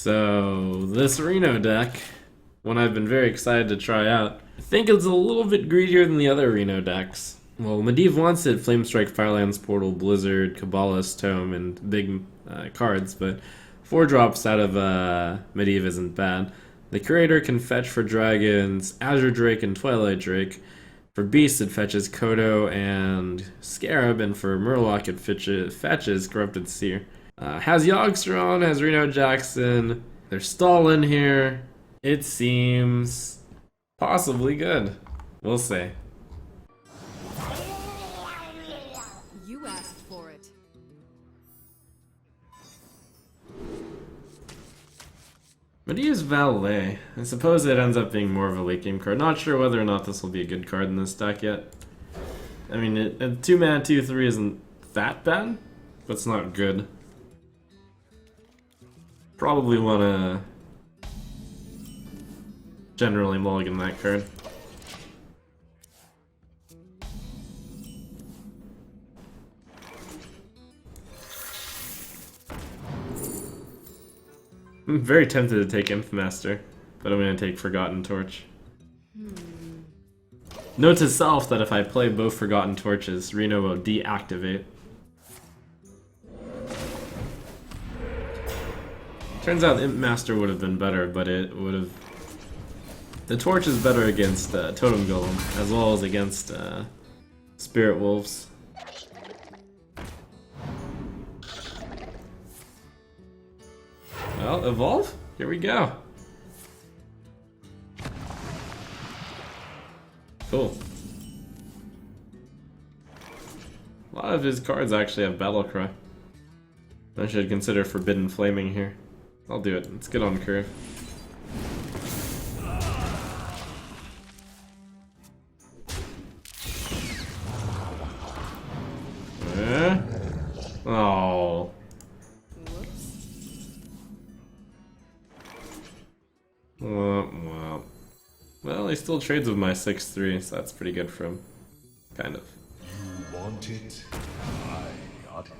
So, this Reno deck, one I've been very excited to try out, I think it's a little bit greedier than the other Reno decks. Well, Medivh wants it, Flamestrike, Firelands Portal, Blizzard, Kabbalah's Tome, and big cards, but 4 drops out of Medivh isn't bad. The Curator can fetch for dragons, Azure Drake and Twilight Drake. For beasts it fetches Kodo and Scarab, and for Murloc it fetches Corrupted Seer. Has Yogg, has Reno Jackson. There's Stall in here. It seems possibly good. We'll see. You asked for it. Medivh's Valet. I suppose it ends up being more of a late game card. Not sure whether or not this will be a good card in this deck yet. I mean, 2-mana, 2/3 isn't that bad, but it's not good. Probably want to generally mulligan that card. I'm very tempted to take Infmaster, but I'm going to take Forgotten Torch. Note to self that if I play both Forgotten Torches, Reno will deactivate. Turns out Impmaster would have been better, but it would have... The Torch is better against Totem Golem, as well as against Spirit Wolves. Well, Evolve? Here we go. Cool. A lot of his cards actually have Battlecry. I should consider Forbidden Flaming here. I'll do it. Let's get on curve. Oh. Well, he still trades with my 6/3, so that's pretty good for him. Kind of. You want it? I got it.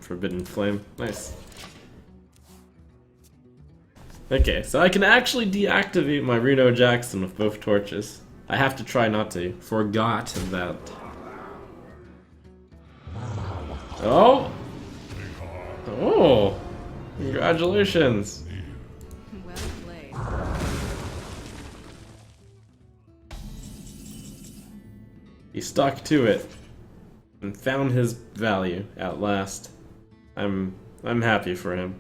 Forbidden Flame. Nice. Okay, so I can actually deactivate my Reno Jackson with both torches. I have to try not to. Forgot that. Oh! Oh! Congratulations! Well played. He stuck to it and found his value at last. I'm happy for him.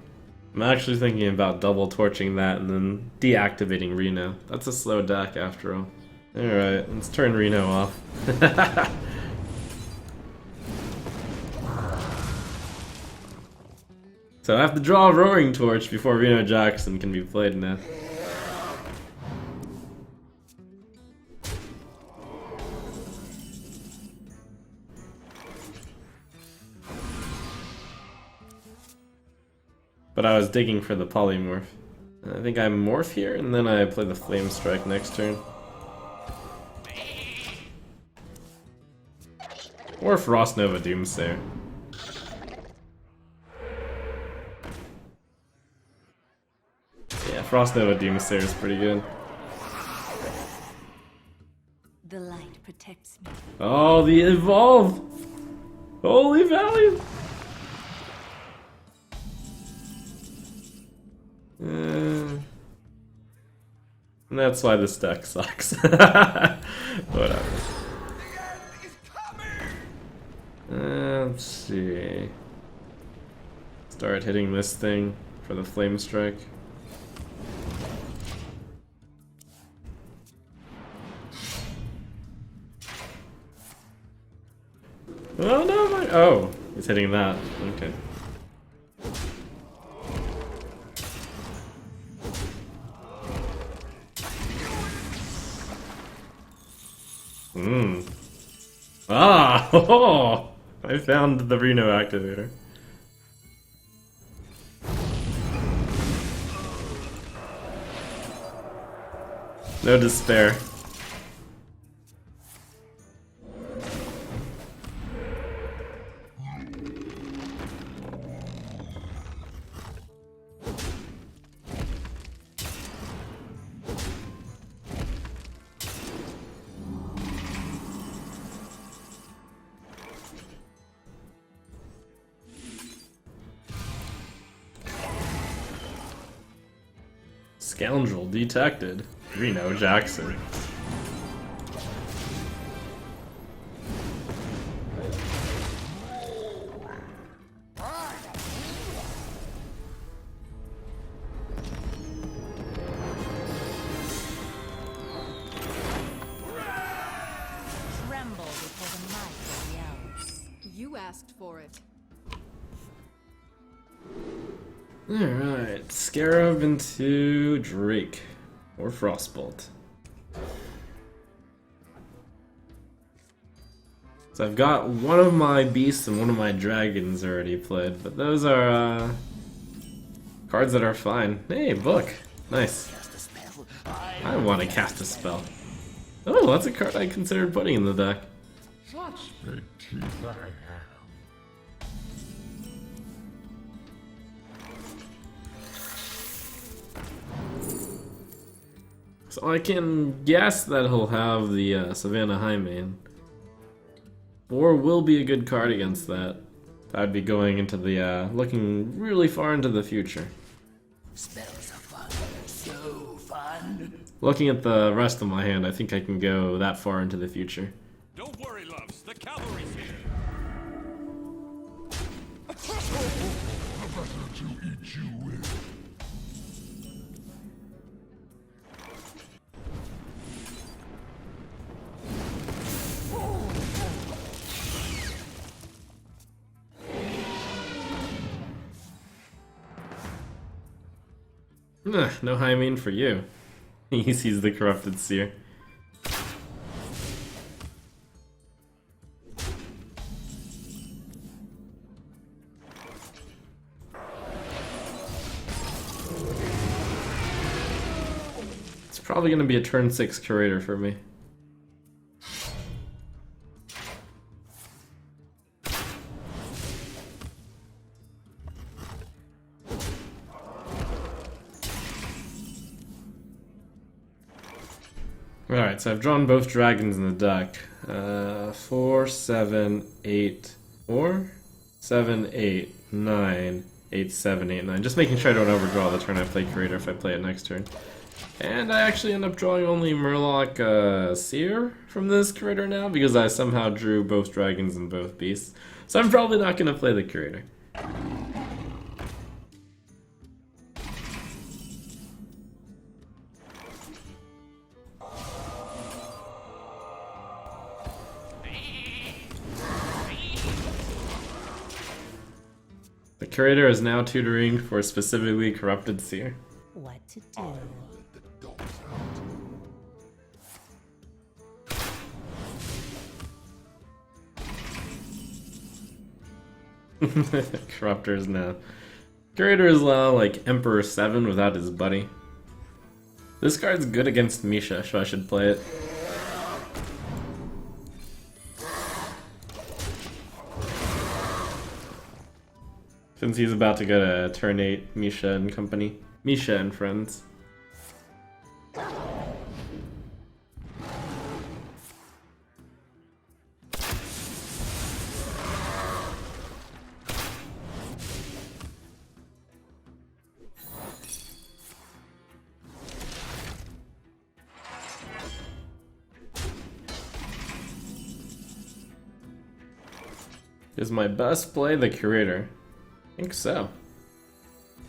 I'm actually thinking about double torching that and then deactivating Reno. That's a slow deck after all. Alright, let's turn Reno off. So I have to draw a Roaring Torch before Reno Jackson can be played now. But I was digging for the Polymorph. I think I morph here, and then I play the Flame Strike next turn. Or Frost Nova Doomsayer. Yeah, Frost Nova Doomsayer is pretty good. The light protects me. Oh, the Evolve! Holy Valley! And that's why this deck sucks. Whatever. Let's see. Start hitting this thing for the Flame Strike. Oh no, oh, he's hitting that. Okay. Ah! Oh, I found the Reno activator. No despair. Scoundrel detected. Reno Jackson. Tremble before the might of the elves. You asked for it. Alright, Scarab into Drake. Or Frostbolt. So I've got one of my beasts and one of my dragons already played, but those are cards that are fine. Hey, book. Nice. I want to cast a spell. Oh, that's a card I considered putting in the deck. So I can guess that he'll have the Savannah Highmane. Or will be a good card against that. I'd be going into the, looking really far into the future. Spells are fun. So fun. Looking at the rest of my hand, I think I can go that far into the future. Don't worry, loves. The cavalry's here. To eat you with. No Highmane for you. He sees the Corrupted Seer. It's probably going to be a turn 6 Curator for me. Alright, so I've drawn both dragons in the deck. 4, 7, 8, 4, 7, 8, 9, 8, 7, 8, 9. Just making sure I don't overdraw the turn I play Curator if I play it next turn. And I actually end up drawing only Murloc Seer from this Curator now because I somehow drew both dragons and both beasts. So I'm probably not going to play the Curator. The Curator is now tutoring for specifically Corrupted Seer. What to do? Corruptors now. Curator is now like Emperor 7 without his buddy. This card's good against Misha, so I should play it. Since he's about to go to turn 8, Misha and company. Misha and friends. Is my best play the Curator? I think so.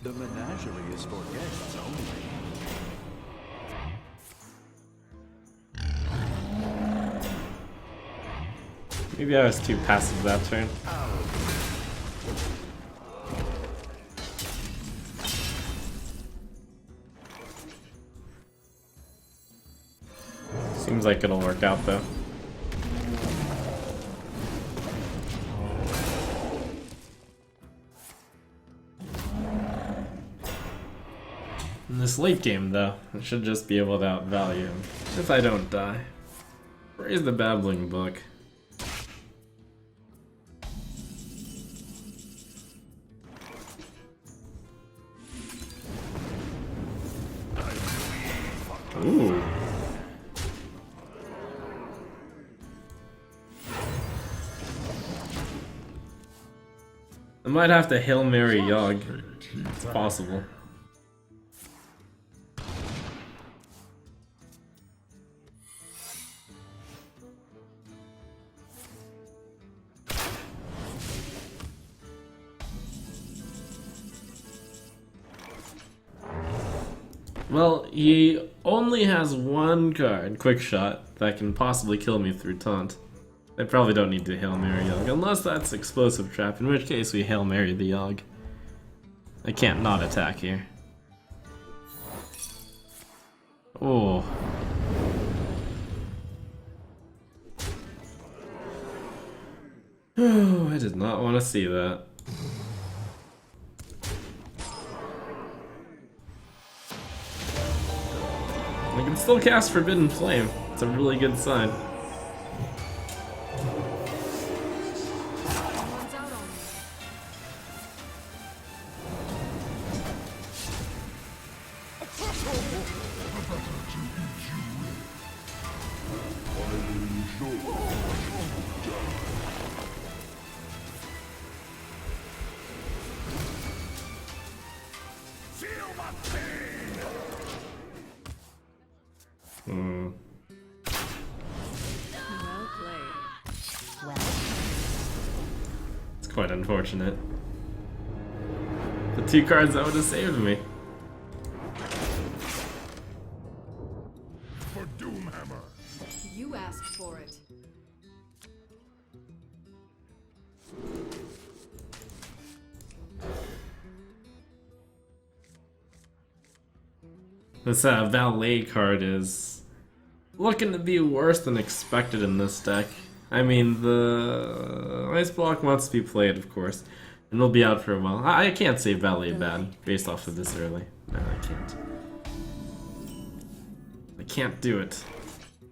The menagerie is for guests only. Maybe I was too passive that turn. Seems like it'll work out though. In this late game, though, I should just be able to outvalue him. If I don't die. Praise the Babbling Book. Ooh. I might have to Hail Mary Yogg. It's possible. Well, he only has one card, Quick Shot, that can possibly kill me through Taunt. I probably don't need to Hail Mary Yogg, unless that's Explosive Trap, in which case we Hail Mary the Yogg. I can't not attack here. Oh. Oh, I did not want to see that. I can still cast Forbidden Flame. It's a really good sign. Someone's out on me. Hmm. Well played. Well, It's quite unfortunate. The 2 cards that would have saved me. For Doomhammer. You asked for it. This Valet card is looking to be worse than expected in this deck. I mean, the Ice Block wants to be played, of course, and it'll be out for a while. I can't say Valet bad based off of this early. No, I can't. I can't do it.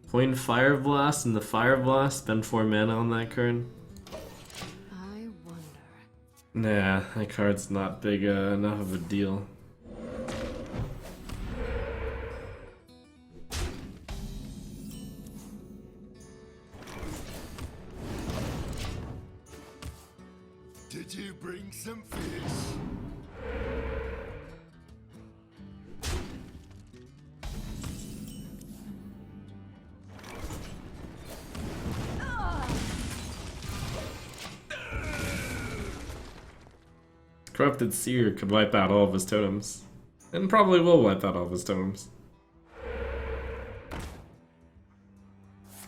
Point Fire Blast and the Fire Blast, spend 4 mana on that card. I wonder. Nah, that card's not big enough of a deal. Did you bring some fish? Corrupted Seer could wipe out all of his totems. And probably will wipe out all of his totems.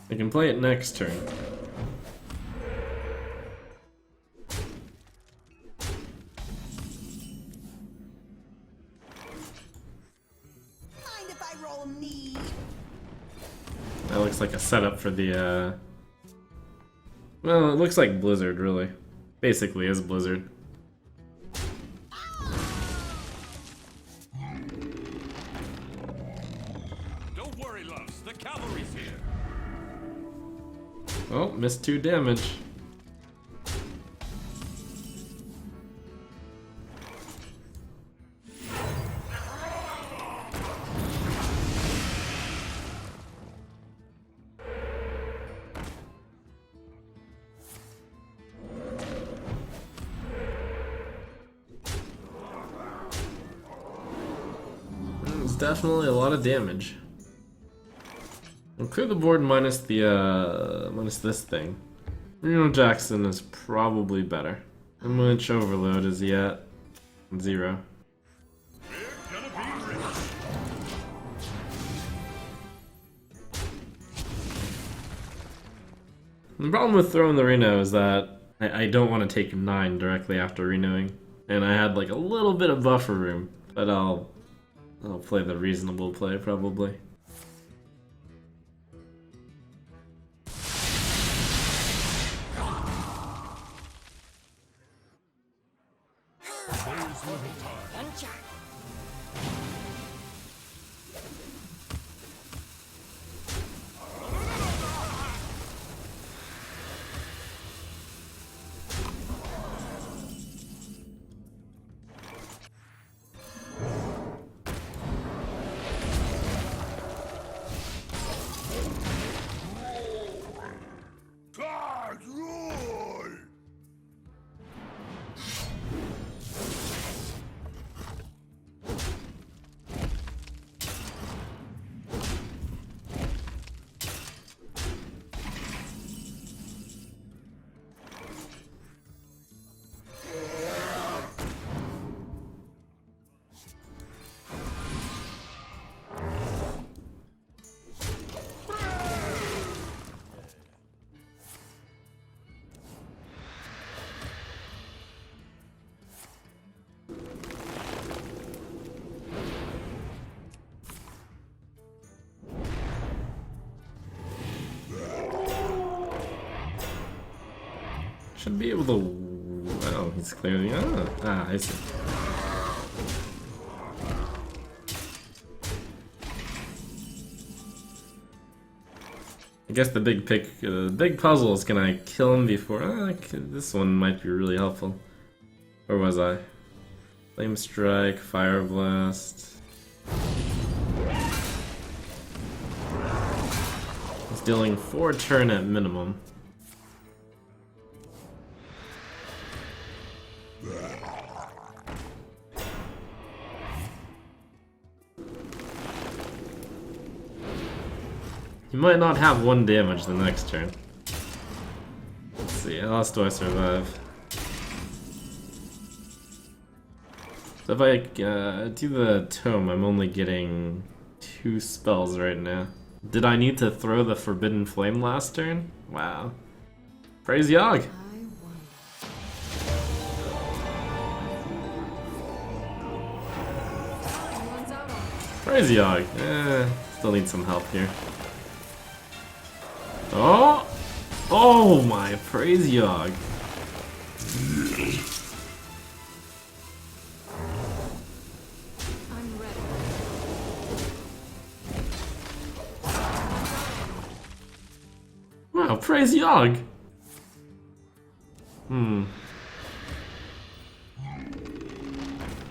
I can play it next turn. mind if I roll knee? That looks like a setup for the, well, it looks like Blizzard, really. Basically is Blizzard. Don't worry, loves. The cavalry's here. Oh, missed 2 damage. It's definitely a lot of damage. I'll clear the board minus the minus this thing. Reno Jackson is probably better. How much overload is he at? 0. We're gonna be rich. The problem with throwing the Reno is that I don't want to take 9 directly after renewing. And I had like a little bit of buffer room, but I'll play the reasonable play probably. Should be able to. Oh, he's clearly. Ah, I see. I guess the big puzzle is, can I kill him before? This one might be really helpful. Where was I? Flame Strike, Fire Blast. He's dealing 4 turn at minimum. He might not have 1 damage the next turn. Let's see, how else do I survive? So if I do the tome, I'm only getting 2 spells right now. Did I need to throw the Forbidden Flame last turn? Wow. Praise Yogg! I won. Everyone's out on Praise Yogg! Still need some help here. Oh! Oh my, praise Yogg! I'm ready. Wow, praise Yogg!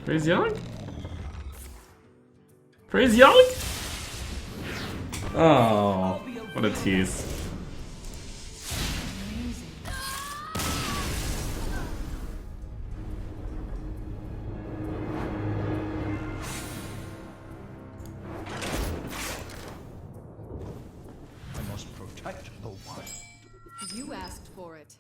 Praise Yogg? Praise Yogg? Oh, what a tease. I must protect the wild. You asked for it.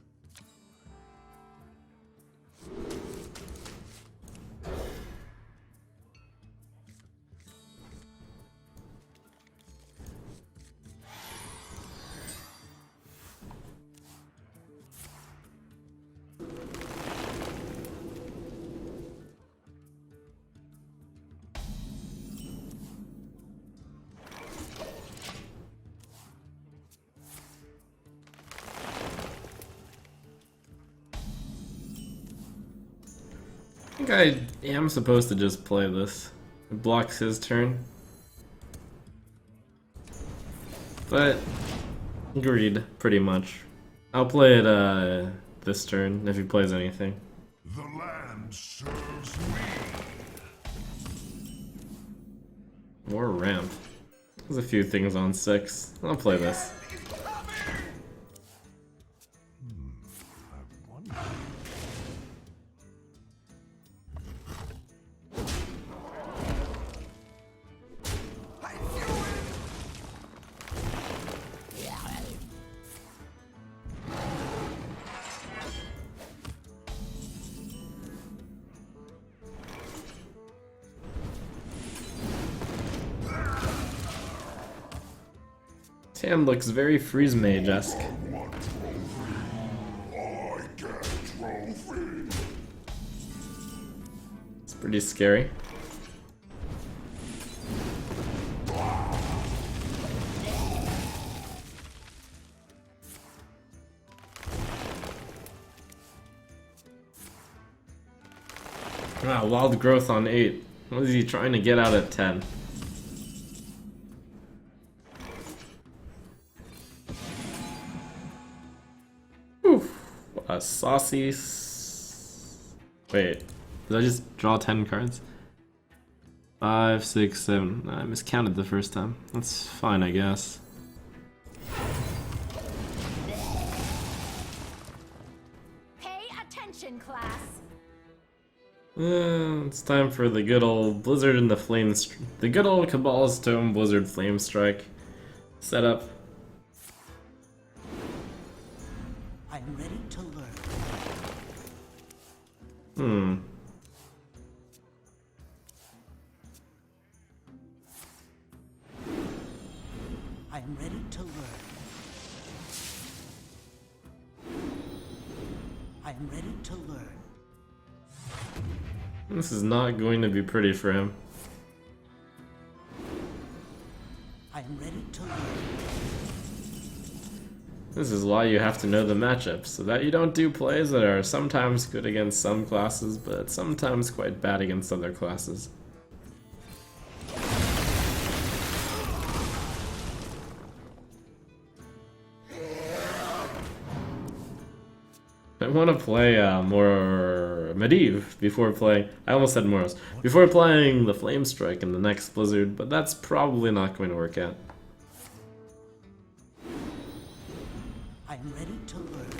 I think I am supposed to just play this. It blocks his turn. But, agreed, pretty much. I'll play it this turn if he plays anything. The land serves me. More ramp. There's a few things on 6. I'll play this. I wonder. His hand looks very Freeze Mage-esque. It's pretty scary. Wow, Wild Growth on 8. What is he trying to get out at 10? Saucy. Wait, did I just draw 10 cards? 5, 6, 7. I miscounted the first time. That's fine, I guess. Pay attention, class. It's time for the good old Blizzard and the the good old Cabala's Tome Blizzard Flame Strike setup. I'm ready to learn. I am ready to learn. I am ready to learn. This is not going to be pretty for him. I am ready to learn. This is why you have to know the matchups, so that you don't do plays that are sometimes good against some classes, but sometimes quite bad against other classes. I want to play more Medivh before playing. I almost said Moros. Before playing the Flame Strike in the next Blizzard, but that's probably not going to work out. I am ready to learn.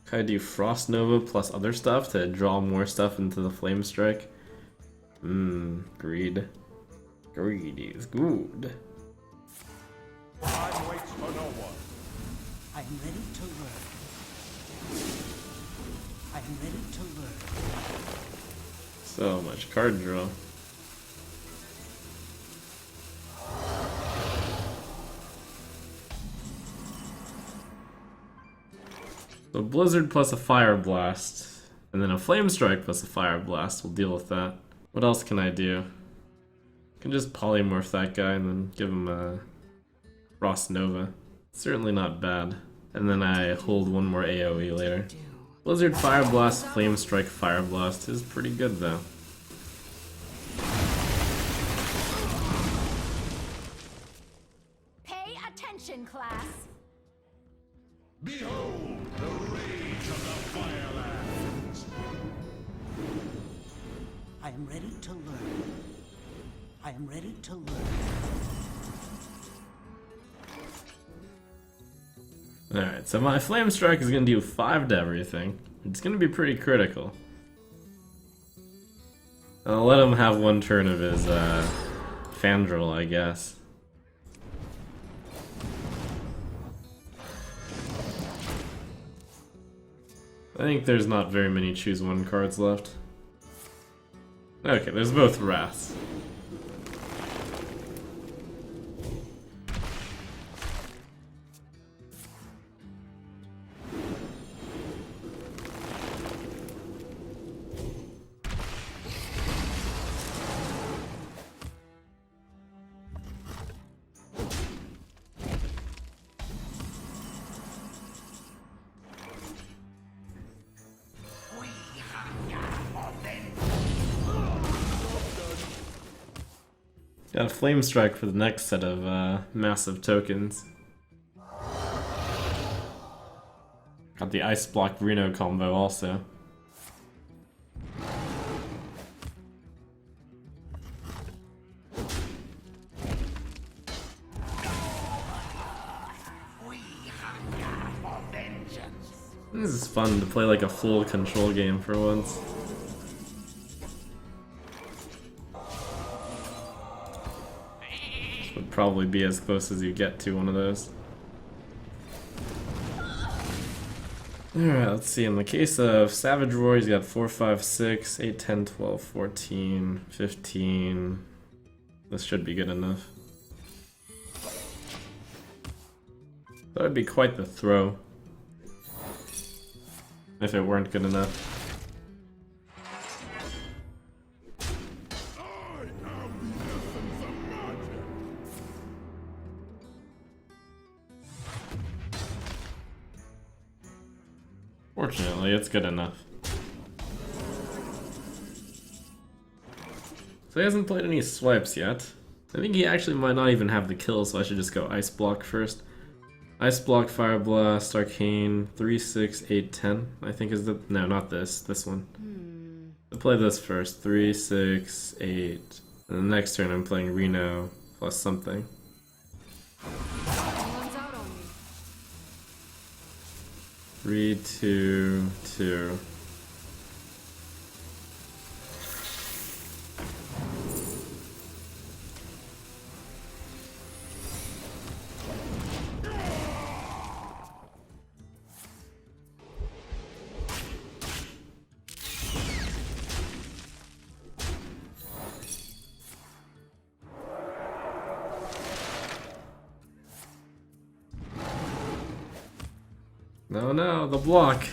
Can I do Frost Nova plus other stuff to draw more stuff into the Flame Strike? Greed. Greed is good. Time waits for no one. I am ready to learn. I am ready to learn. So much card draw. So Blizzard plus a Fire Blast, and then a Flame Strike plus a Fire Blast. We'll deal with that. What else can I do? I can just polymorph that guy and then give him a Frost Nova. Certainly not bad. And then I hold one more AoE later. Blizzard Fire Blast, Flame Strike Fire Blast is pretty good though. Pay attention, class. Behold the rage of the Firelands. I am ready to learn. I am ready to learn. Alright, so my Flame Strike is going to do 5 to everything. It's going to be pretty critical. I'll let him have one turn of his Fandral, I guess. I think there's not very many choose one cards left. Okay, there's both Wraths. Got a Flame Strike for the next set of massive tokens. Got the Ice Block Reno combo also. This is fun to play like a full control game for once. This would probably be as close as you get to one of those. Alright, let's see. In the case of Savage Roar, he's got 4, 5, 6, 8, 10, 12, 14, 15. This should be good enough. That would be quite the throw. If it weren't good enough. Fortunately, it's good enough. So he hasn't played any swipes yet. I think he actually might not even have the kill, so I should just go Ice Block first. Ice Block, Fire Blast, Arcane, 3, 6, 8, 10, I think is the... No, not this. This one. I'll play this first. 3, 6, 8. And the next turn I'm playing Reno plus something. Someone's out on me. 3, 2, 2. No, the block.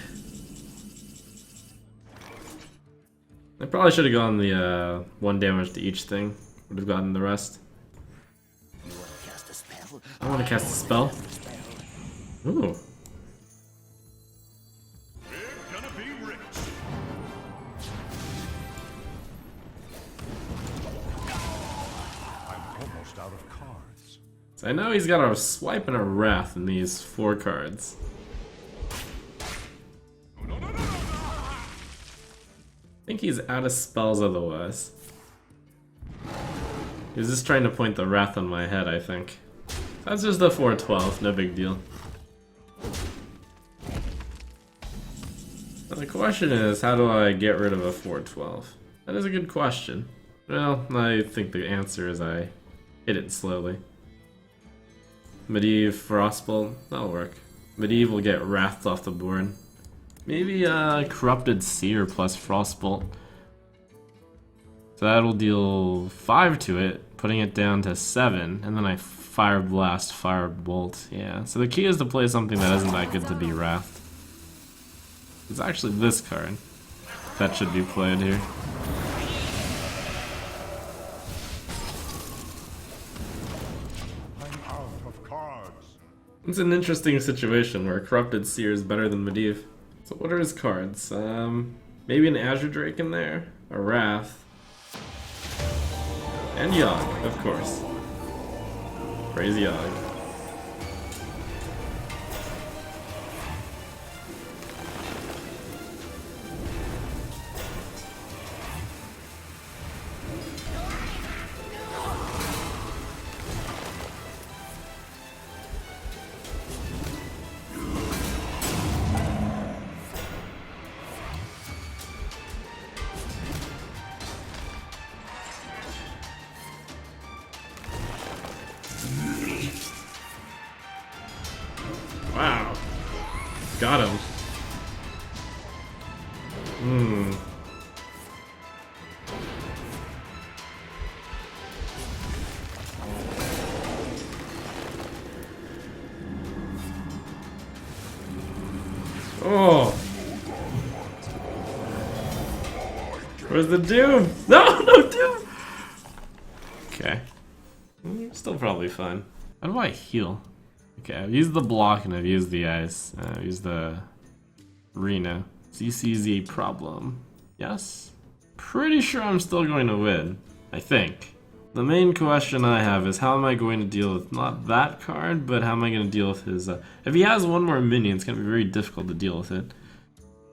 I probably should have gone the 1 damage to each thing. Would have gotten the rest. You want to cast a spell? I want to cast a spell. Ooh. We're gonna be rich. I'm almost out of cards. So I know he's got a swipe and a wrath in these 4 cards. No, no, no, no, no. I think he's out of spells otherwise. He was just trying to point the wrath on my head, I think. That's just a 4/12, no big deal. Now the question is, how do I get rid of a 4/12? That is a good question. Well, I think the answer is I hit it slowly. Medivh, Frostbolt, that'll work. Medivh will get wrathed off the board. Maybe Corrupted Seer plus Frostbolt. So that'll deal 5 to it, putting it down to 7, and then I Fire Blast, Firebolt. Yeah, so the key is to play something that isn't that good to be wrathed. It's actually this card that should be played here. I'm out of cards. It's an interesting situation where Corrupted Seer is better than Medivh. So what are his cards? Maybe an Azure Drake in there, a Wrath, and Yogg, of course. Praise Yogg. Wow. Got him. Oh. Where's the Doom? No, no Doom! Okay. Still probably fine. How do I heal? Okay, I've used the block and I've used the ice. I've used the Reno. CC is a problem. Yes? Pretty sure I'm still going to win. I think. The main question I have is how am I going to deal with not that card, but how am I going to deal with his... if he has one more minion, it's going to be very difficult to deal with it.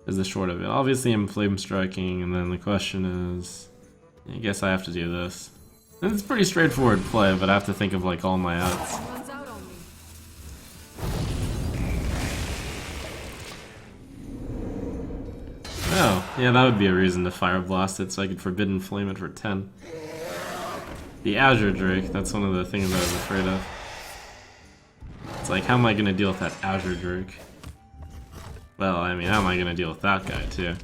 Is the short of it. Obviously I'm flame striking, and then the question is... I guess I have to do this. And it's a pretty straightforward play, but I have to think of like all my outs. Runs out on me. Oh, yeah, that would be a reason to Fire Blast it so I could Forbidden Flame it for 10. The Azure Drake, that's one of the things I was afraid of. It's like, how am I going to deal with that Azure Drake? Well, I mean, how am I going to deal with that guy, too?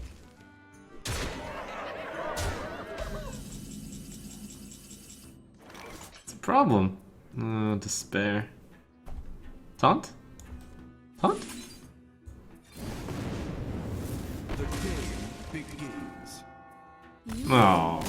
It's a problem. Despair. Taunt? Taunt? The game begins. Oh.